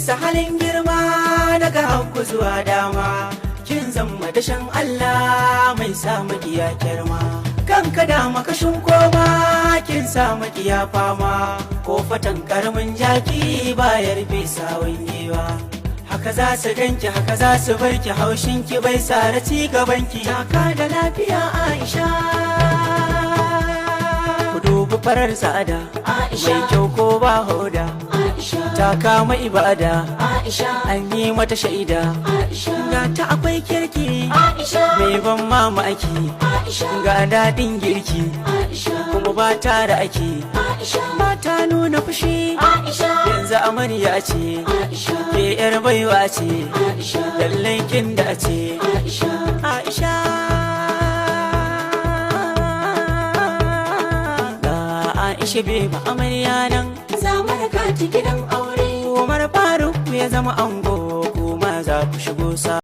bisa halin girma daga hagu zuwa dama, kin zama dashen Allah mai sa makiya kyarma. Kanka da makashin koma kin sa makiya fama, ko fatan karamin jaki bayar bisa wangewa. Haka za su ganki haka za su barki, haushinki bai sare ci gabanki. Taka da lafiya Aisha, ku dubi farar tsada mai kyau ko ba hoda. Ta kama ibada an yi mata shaida, ga ta akwai kirki mai ban mamaki, ga daɗin girki kuma ba ta da ake, ba ta nuna fushi yanzu amarya ce, ke yar baiwa ce, lallai kin da ce Aisha. Ga Aisha beba amarya nan, za mu raka ta gidan aure. Umar Faruk ya zama ango, kuma za ku shigo sa.